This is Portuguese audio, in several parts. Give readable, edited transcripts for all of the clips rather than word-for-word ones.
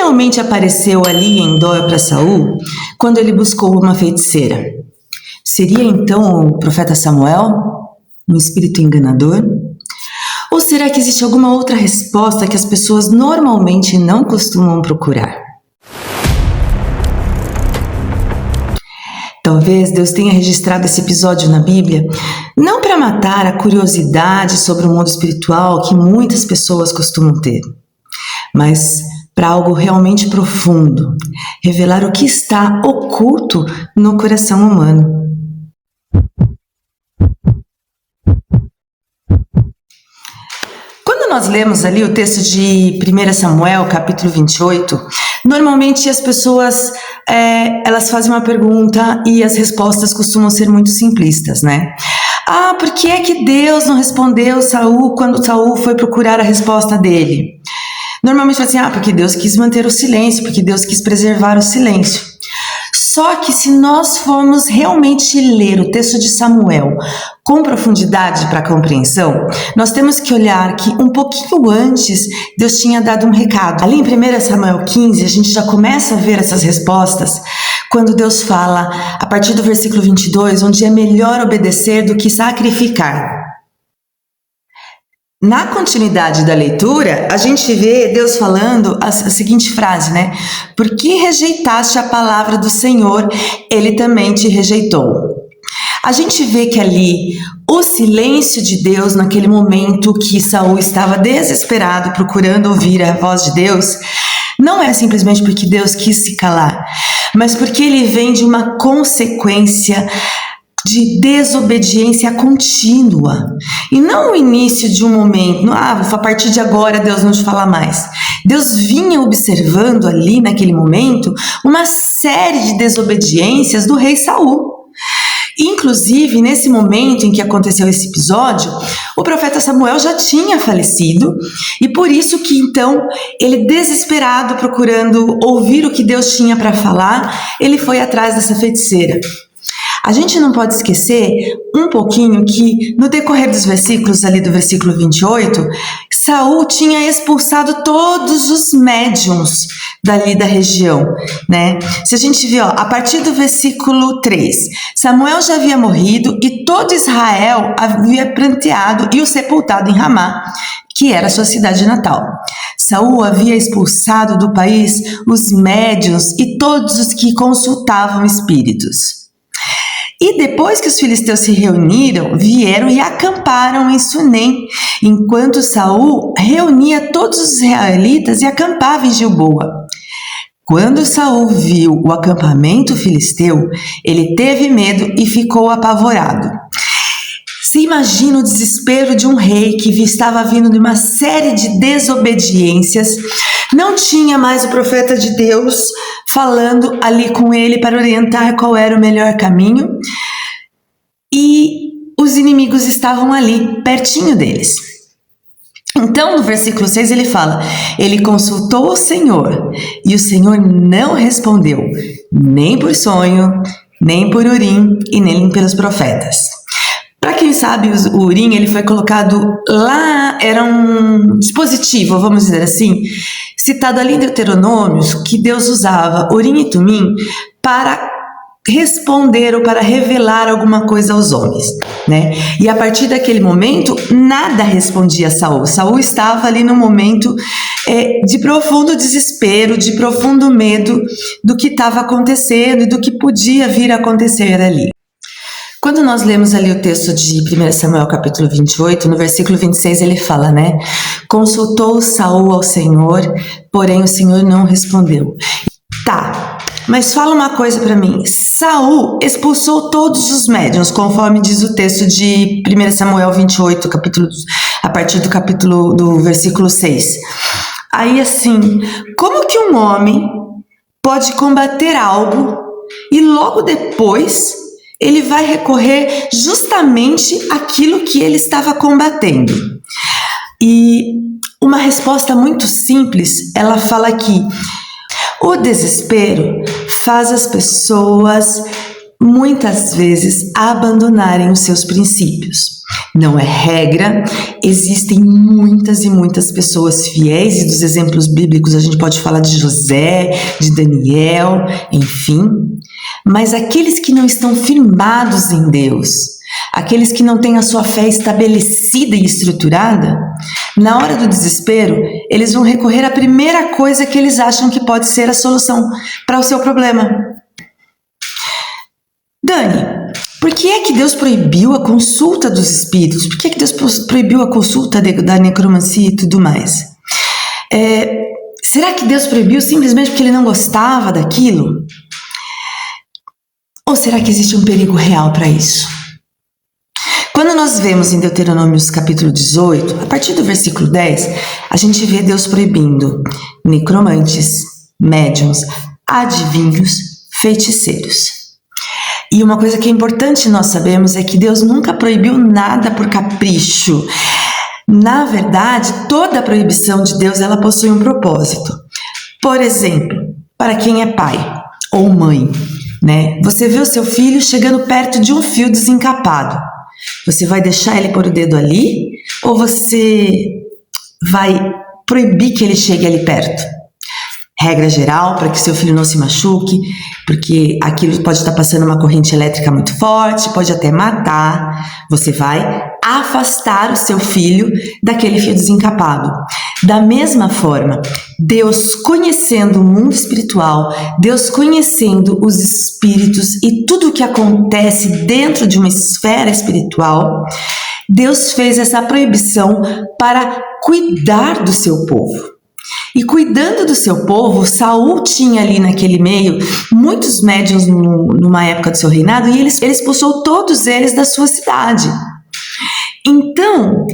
realmente apareceu ali em Endor para Saul quando ele buscou uma feiticeira? Seria então o profeta Samuel, um espírito enganador? Ou será que existe alguma outra resposta que as pessoas normalmente não costumam procurar? Talvez Deus tenha registrado esse episódio na Bíblia não para matar a curiosidade sobre o mundo espiritual que muitas pessoas costumam ter, mas para algo realmente profundo, revelar o que está oculto no coração humano. Quando nós lemos ali o texto de 1 Samuel, capítulo 28, normalmente as pessoas elas fazem uma pergunta e as respostas costumam ser muito simplistas, né? Por que é que Deus não respondeu Saul quando Saul foi procurar a resposta dele? Normalmente fala assim, porque Deus quis manter o silêncio, porque Deus quis preservar o silêncio. Só que se nós formos realmente ler o texto de Samuel com profundidade para a compreensão, nós temos que olhar que um pouquinho antes Deus tinha dado um recado. Ali em 1 Samuel 15, a gente já começa a ver essas respostas quando Deus fala, a partir do versículo 22, onde é melhor obedecer do que sacrificar. Na continuidade da leitura, a gente vê Deus falando a seguinte frase, né? Por que rejeitaste a palavra do Senhor, Ele também te rejeitou. A gente vê que ali o silêncio de Deus naquele momento que Saul estava desesperado procurando ouvir a voz de Deus, não é simplesmente porque Deus quis se calar, mas porque ele vem de uma consequência de desobediência contínua. E não o início de um momento, a partir de agora Deus não te fala mais. Deus vinha observando ali naquele momento uma série de desobediências do rei Saul. Inclusive, nesse momento em que aconteceu esse episódio, o profeta Samuel já tinha falecido e por isso que então ele, desesperado, procurando ouvir o que Deus tinha para falar, ele foi atrás dessa feiticeira. A gente não pode esquecer um pouquinho que no decorrer dos versículos ali do versículo 28, Saul tinha expulsado todos os médiuns dali da região, né? Se a gente vê, a partir do versículo 3, Samuel já havia morrido e todo Israel havia pranteado e o sepultado em Ramá, que era sua cidade natal. Saul havia expulsado do país os médiuns e todos os que consultavam espíritos. E depois que os filisteus se reuniram, vieram e acamparam em Sunem, enquanto Saul reunia todos os israelitas e acampava em Gilboa. Quando Saul viu o acampamento filisteu, ele teve medo e ficou apavorado. Você imagina o desespero de um rei que estava vindo de uma série de desobediências, não tinha mais o profeta de Deus falando ali com ele para orientar qual era o melhor caminho, e os inimigos estavam ali, pertinho deles. Então, no versículo 6 ele fala, ele consultou o Senhor, e o Senhor não respondeu, nem por sonho, nem por Urim, e nem pelos profetas. Para quem sabe, o Urim ele foi colocado lá, era um dispositivo, vamos dizer assim, citado ali em Deuteronômios, que Deus usava Urim e Tumim para responder ou para revelar alguma coisa aos homens, né? E a partir daquele momento, nada respondia a Saul. Saul estava ali num momento de profundo desespero, de profundo medo do que estava acontecendo e do que podia vir a acontecer ali. Quando nós lemos ali o texto de 1 Samuel capítulo 28, no versículo 26 ele fala, né? Consultou Saul ao Senhor, porém o Senhor não respondeu. Tá, mas fala uma coisa para mim. Saul expulsou todos os médiuns, conforme diz o texto de 1 Samuel 28, a partir do versículo 6. Aí assim, como que um homem pode combater algo e logo depois ele vai recorrer justamente àquilo que ele estava combatendo? E uma resposta muito simples, ela fala que o desespero faz as pessoas muitas vezes abandonarem os seus princípios. não é regra. Existem muitas e muitas pessoas fiéis, e dos exemplos bíblicos a gente pode falar de José, de Daniel, enfim. Mas aqueles que não estão firmados em Deus, aqueles que não têm a sua fé estabelecida e estruturada, na hora do desespero, eles vão recorrer à primeira coisa que eles acham que pode ser a solução para o seu problema. Dani, por que é que Deus proibiu a consulta dos espíritos? Por que é que Deus proibiu a consulta da necromancia e tudo mais? Será que Deus proibiu simplesmente porque ele não gostava daquilo? Ou será que existe um perigo real para isso? Quando nós vemos em Deuteronômios capítulo 18, a partir do versículo 10, a gente vê Deus proibindo necromantes, médiuns, adivinhos, feiticeiros. E uma coisa que é importante nós sabemos é que Deus nunca proibiu nada por capricho. Na verdade, toda a proibição de Deus, ela possui um propósito. Por exemplo, para quem é pai ou mãe, né? Você vê o seu filho chegando perto de um fio desencapado. Você vai deixar ele pôr o dedo ali ou você vai proibir que ele chegue ali perto? Regra geral, para que seu filho não se machuque, porque aquilo pode estar passando uma corrente elétrica muito forte, pode até matar. Você vai afastar o seu filho daquele fio desencapado. Da mesma forma, Deus conhecendo o mundo espiritual, Deus conhecendo os espíritos e tudo o que acontece dentro de uma esfera espiritual, Deus fez essa proibição para cuidar do seu povo. E cuidando do seu povo, Saul tinha ali naquele meio muitos médiuns numa época do seu reinado, e ele expulsou todos eles da sua cidade. Então,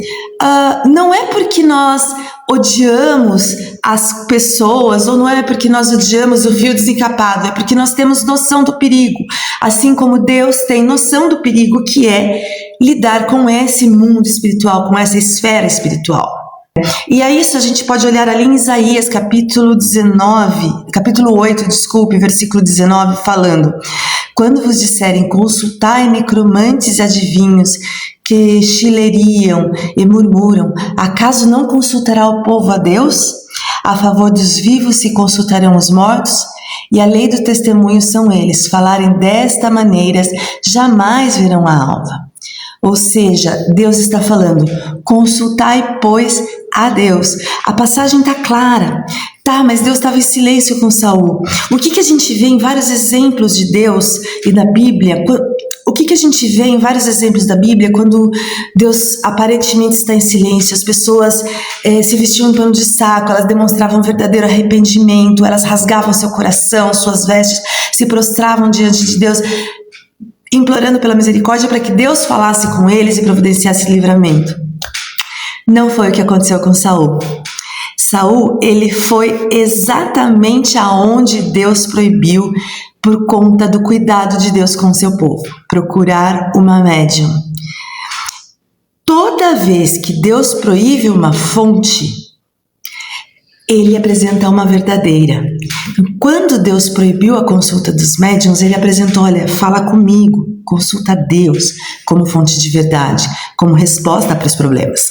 não é porque nós odiamos as pessoas, ou não é porque nós odiamos o fio desencapado, é porque nós temos noção do perigo, assim como Deus tem noção do perigo que é lidar com esse mundo espiritual, com essa esfera espiritual. E a isso a gente pode olhar ali em Isaías capítulo 8, versículo 19, falando: quando vos disserem consultai necromantes e adivinhos que chileriam e murmuram, acaso não consultará o povo a Deus? A favor dos vivos se consultarão os mortos? E a lei do testemunho são eles, falarem desta maneira, jamais verão a alva. Ou seja, Deus está falando, consultai, pois, a Deus. A passagem está clara. Tá, mas Deus estava em silêncio com Saul. O que a gente vê em vários exemplos de Deus e da Bíblia? O que a gente vê em vários exemplos da Bíblia quando Deus aparentemente está em silêncio? As pessoas se vestiam em pano de saco, elas demonstravam um verdadeiro arrependimento, elas rasgavam seu coração, suas vestes, se prostravam diante de Deus, implorando pela misericórdia para que Deus falasse com eles e providenciasse livramento. Não foi o que aconteceu com Saul. Saul, ele foi exatamente aonde Deus proibiu por conta do cuidado de Deus com o seu povo, procurar uma médium. Toda vez que Deus proíbe uma fonte, ele apresenta uma verdadeira. Quando Deus proibiu a consulta dos médiuns, ele apresentou, olha, fala comigo, consulta a Deus como fonte de verdade, como resposta para os problemas.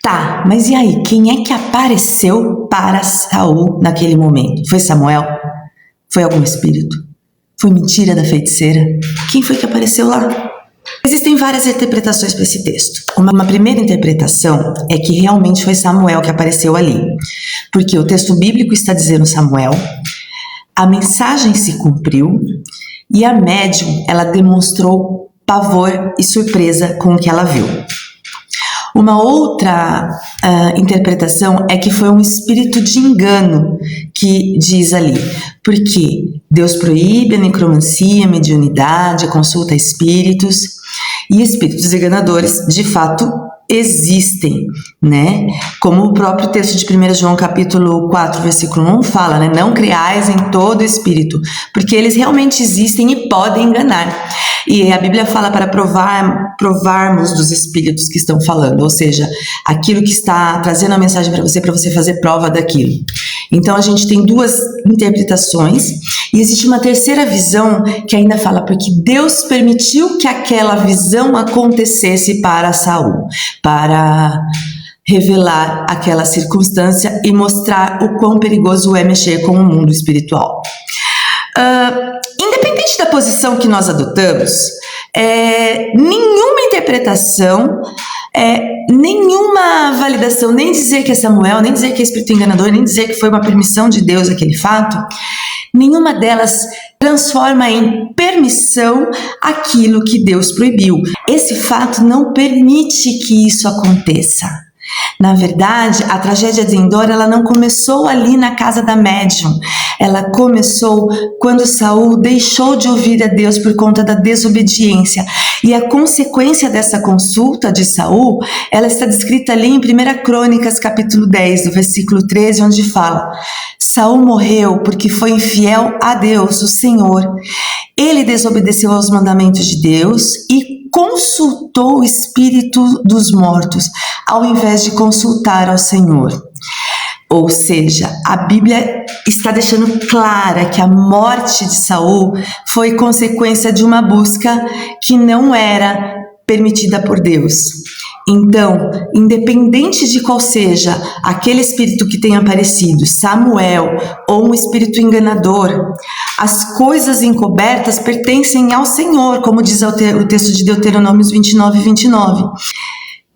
Tá, mas e aí, quem é que apareceu para Saul naquele momento? Foi Samuel? Foi algum espírito? Foi mentira da feiticeira? Quem foi que apareceu lá? Existem várias interpretações para esse texto. Uma primeira interpretação é que realmente foi Samuel que apareceu ali, porque o texto bíblico está dizendo Samuel, a mensagem se cumpriu e a médium, ela demonstrou pavor e surpresa com o que ela viu. Uma outra interpretação é que foi um espírito de engano que diz ali, porque Deus proíbe a necromancia, a mediunidade, a consulta a espíritos, e espíritos enganadores de fato existem, né? Como o próprio texto de 1 João capítulo 4, versículo 1 fala, né? Não creais em todo espírito, porque eles realmente existem e podem enganar. E a Bíblia fala para provarmos dos espíritos que estão falando, ou seja, aquilo que está trazendo a mensagem para você fazer prova daquilo. Então a gente tem duas interpretações e existe uma terceira visão que ainda fala porque Deus permitiu que aquela visão acontecesse para Saul, para revelar aquela circunstância e mostrar o quão perigoso é mexer com o mundo espiritual. Independente da posição que nós adotamos, nenhuma interpretação, nenhuma validação, nem dizer que é Samuel, nem dizer que é espírito enganador, nem dizer que foi uma permissão de Deus aquele fato, nenhuma delas transforma em permissão aquilo que Deus proibiu. Esse fato não permite que isso aconteça. Na verdade, a tragédia de Endor, ela não começou ali na casa da médium. Ela começou quando Saul deixou de ouvir a Deus por conta da desobediência. E a consequência dessa consulta de Saul, ela está descrita ali em 1 Crônicas, capítulo 10, do versículo 13, onde fala: Saul morreu porque foi infiel a Deus, o Senhor. Ele desobedeceu aos mandamentos de Deus e consultou o espírito dos mortos, ao invés de consultar ao Senhor. Ou seja, a Bíblia está deixando clara que a morte de Saul foi consequência de uma busca que não era permitida por Deus. Então, independente de qual seja aquele espírito que tenha aparecido, Samuel ou um espírito enganador, as coisas encobertas pertencem ao Senhor, como diz o texto de Deuteronômios 29 e 29.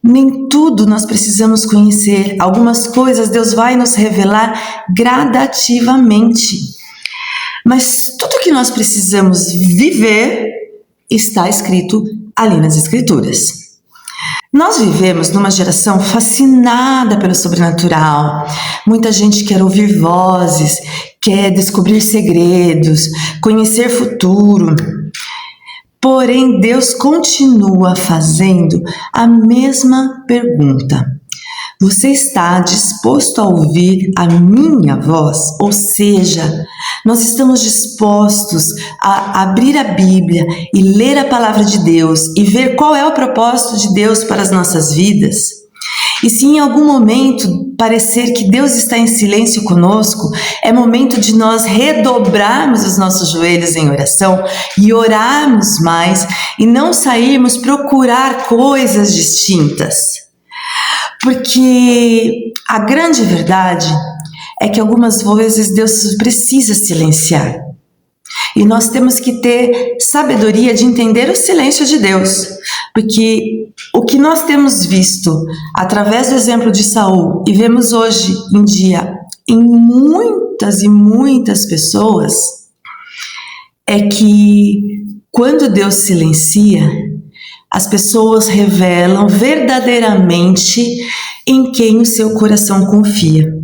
Nem tudo nós precisamos conhecer. Algumas coisas Deus vai nos revelar gradativamente. Mas tudo que nós precisamos viver está escrito ali nas Escrituras. Nós vivemos numa geração fascinada pelo sobrenatural. Muita gente quer ouvir vozes, quer descobrir segredos, conhecer futuro. Porém, Deus continua fazendo a mesma pergunta. Você está disposto a ouvir a minha voz? Ou seja, nós estamos dispostos a abrir a Bíblia e ler a palavra de Deus e ver qual é o propósito de Deus para as nossas vidas? E se em algum momento parecer que Deus está em silêncio conosco, é momento de nós redobrarmos os nossos joelhos em oração e orarmos mais e não sairmos procurar coisas distintas. Porque a grande verdade é que algumas vezes Deus precisa silenciar. E nós temos que ter sabedoria de entender o silêncio de Deus. Porque o que nós temos visto através do exemplo de Saul e vemos hoje em dia em muitas e muitas pessoas é que quando Deus silencia, as pessoas revelam verdadeiramente em quem o seu coração confia.